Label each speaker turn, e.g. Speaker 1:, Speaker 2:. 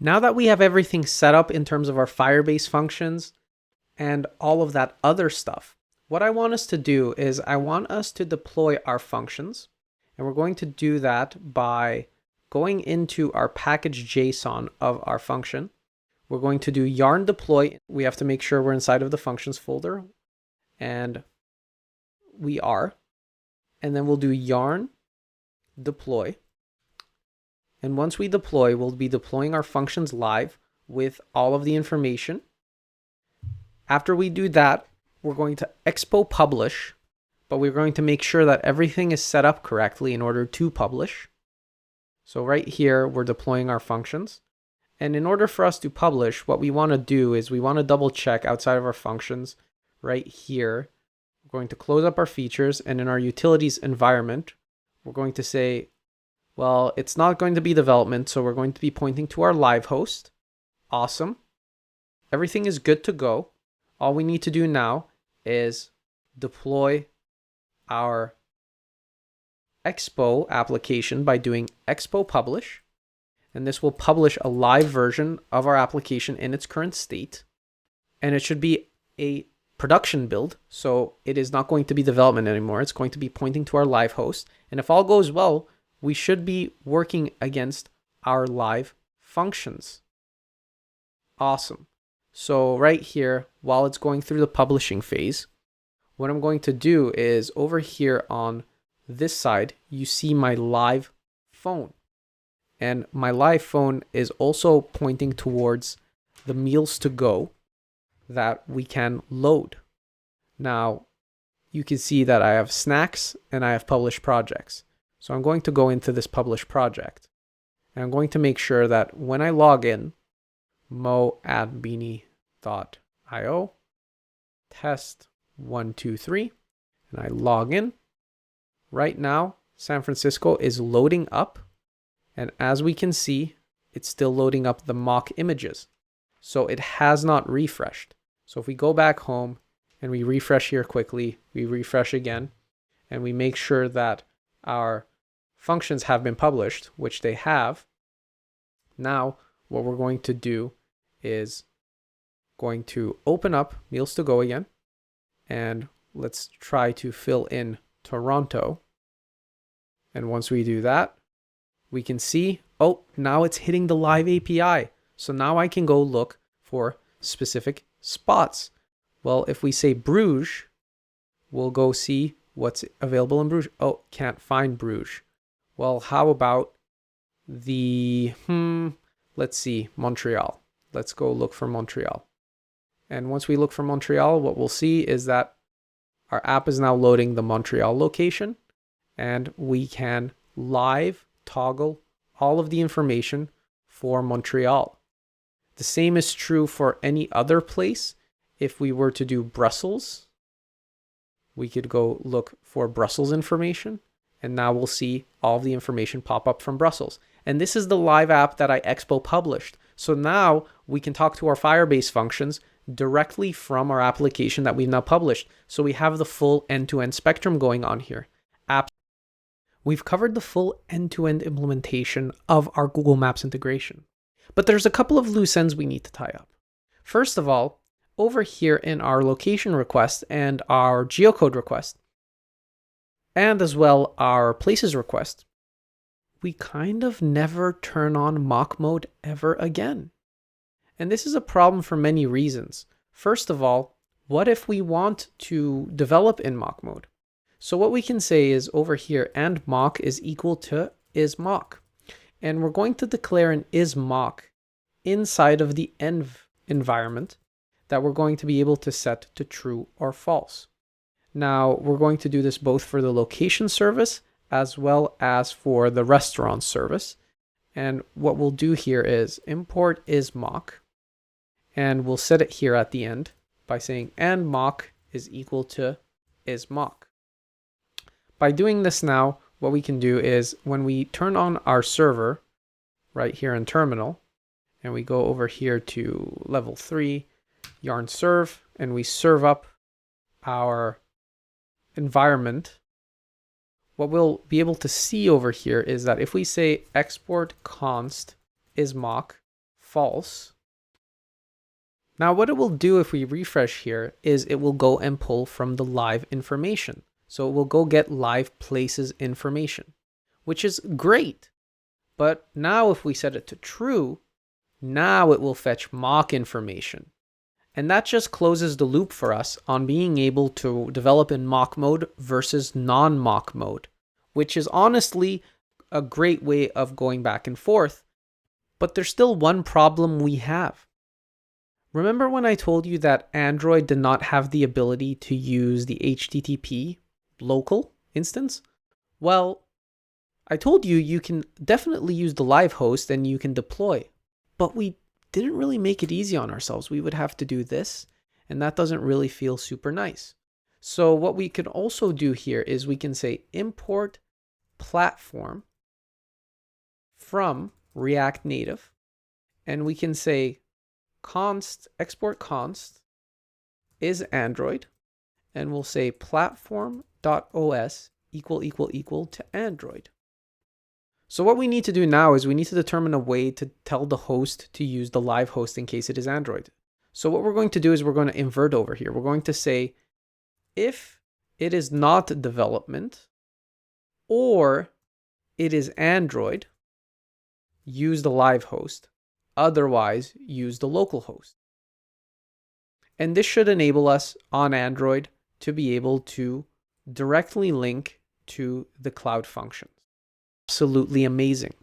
Speaker 1: Now that we have everything set up in terms of our Firebase functions and all of that other stuff, what I want us to do is I want us to deploy our functions, and we're going to do that by going into our package JSON of our function. We're going to do yarn deploy. We have to make sure we're inside of the functions folder, and we are. And then we'll do yarn deploy. And once we deploy, we'll be deploying our functions live with all of the information. After we do that, we're going to Expo publish, but we're going to make sure that everything is set up correctly in order to publish. So right here, we're deploying our functions. And in order for us to publish, what we want to do is we want to double check outside of our functions right here. We're going to close up our features, and in our utilities environment, we're going to say, well, it's not going to be development, so we're going to be pointing to our live host. Awesome. Everything is good to go. All we need to do now is deploy our Expo application by doing Expo publish. And this will publish a live version of our application in its current state. And it should be a production build, so it is not going to be development anymore. It's going to be pointing to our live host. And if all goes well, we should be working against our live functions. Awesome. So right here, while it's going through the publishing phase, what I'm going to do is over here on this side, you see my live phone. And my live phone is also pointing towards the meals to go that we can load. Now, you can see that I have snacks and I have published projects. So I'm going to go into this published project. And I'm going to make sure that when I log in, mo@beanie.io, test 1, 2, 3, and I log in. Right now, San Francisco is loading up. And as we can see, it's still loading up the mock images. So it has not refreshed. So if we go back home and we refresh here quickly, we refresh again, and we make sure that our functions have been published, which they have. Now, what we're going to do is going to open up Meals to Go again, and let's try to fill in Toronto. And once we do that, we can see, oh, now it's hitting the live API. So now I can go look for specific spots. Well, if we say Bruges, we'll go see what's available in Bruges. Oh, can't find Bruges. Well, how about the, let's see, Montreal. Let's go look for Montreal. And once we look for Montreal, what we'll see is that our app is now loading the Montreal location, and we can live toggle all of the information for Montreal. The same is true for any other place. If we were to do Brussels, we could go look for Brussels information, and now we'll see all of the information pop up from Brussels. And this is the live app that I Expo published. So now we can talk to our Firebase functions directly from our application that we've now published. So we have the full end-to-end spectrum going on here. We've covered the full end-to-end implementation of our Google Maps integration. But there's a couple of loose ends we need to tie up. First of all, over here in our location request and our geocode request, and as well our places request, we kind of never turn on mock mode ever again. And this is a problem for many reasons. First of all, what if we want to develop in mock mode? So what we can say is over here, and mock is equal to isMock. And we're going to declare an isMock inside of the env environment that we're going to be able to set to true or false. Now, we're going to do this both for the location service as well as for the restaurant service. And what we'll do here is import isMock, and we'll set it here at the end by saying and mock is equal to isMock. By doing this now, what we can do is when we turn on our server right here in terminal, and we go over here to level 3, yarn serve, and we serve up our environment, what we'll be able to see over here is that if we say export const isMock false. Now what it will do if we refresh here is it will go and pull from the live information. So it will go get live places information, which is great. But now if we set it to true, now it will fetch mock information. And that just closes the loop for us on being able to develop in mock mode versus non-mock mode, which is honestly a great way of going back and forth. But there's still one problem we have. Remember when I told you that Android did not have the ability to use the HTTP local instance? Well, I told you you can definitely use the live host and you can deploy, but we didn't really make it easy on ourselves. We would have to do this, and that doesn't really feel super nice. So what we can also do here is we can say import platform from React Native, and we can say const export const is Android, and we'll say platform.os equal to Android. So what we need to do now is we need to determine a way to tell the host to use the live host in case it is Android. So what we're going to do is we're going to invert over here. We're going to say if it is not development or it is Android, use the live host. Otherwise, use the local host. And this should enable us on Android to be able to directly link to the cloud functions. Absolutely amazing.